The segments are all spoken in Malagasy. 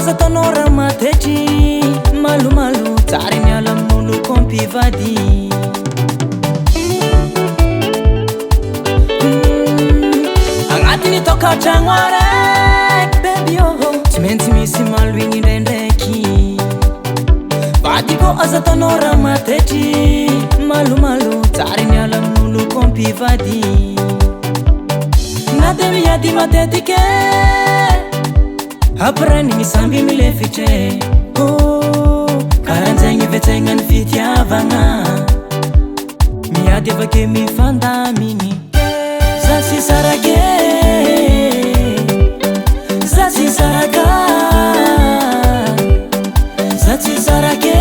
aza tanora matetry malomalo tsary miala amin'olo kompivady agnatiny tokatragno araiky baby oh tsy maintsy misy malo igny indraindraiky vady ko aza tanora matetry malomalo tsary miala amin'olo kompivady na de miady matetike aprenigny samby milefitry karanjaigny vetsagnany fitiavagna miady avake mifandamigny za sy sarake za sy saraka za sy sarake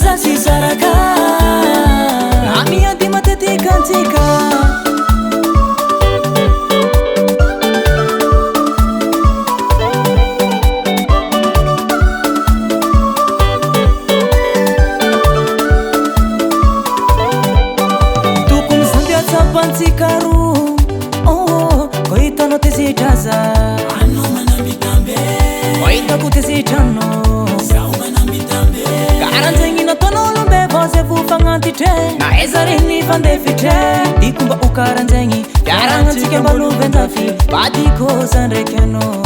za sy saraka na miady matetika antsika Pansikaro oh koitano tesitraza ano manambitambe koitako tesitrano sao manambitambe karanjaigny nataon'olombe voze vofagnantitre na ezareny fandefitre diko mba ho karanjaigny fiaragnantsika mba lovenjafy badiko za ndraiky anao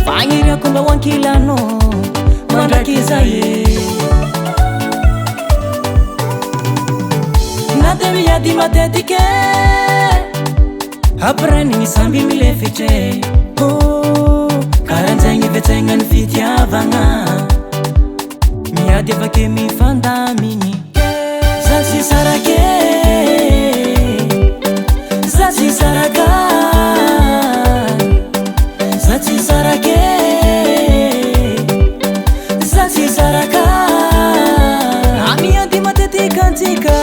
fagniriako mba hoankilano mandraky zaye nade miady matetike aprenigny samby milefitry karanjaigny vetsagnany fitiavagna miady avake mifandamigny za sy sarake za sy saraka za sy sarake za sy saraka na miady matetika antsika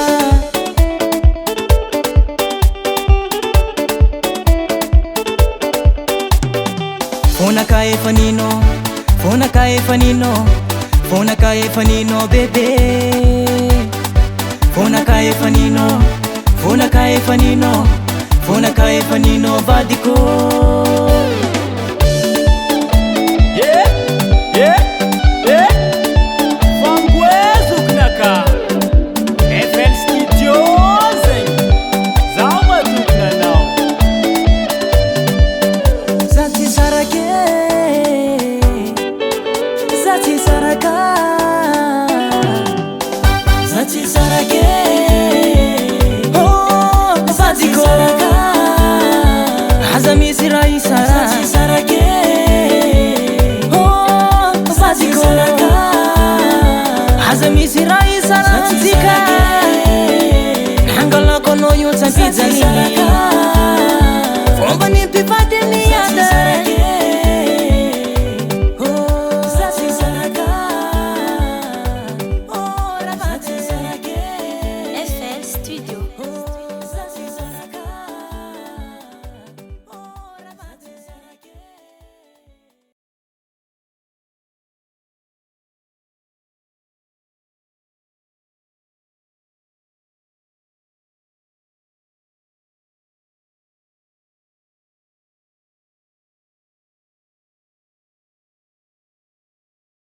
Fona ka efanino bebe Fona ka efanino vadiko Fanguezo knaka FL Studio zegny zaho madokona anao za tsy sarake za tsy saraka za tsy sarake oh za tsy saraka aza misy raha isara za tsy sarake oh za tsy saraka aza misy raha isara antsika nangalako anao io tsampijany fomba ny mpivady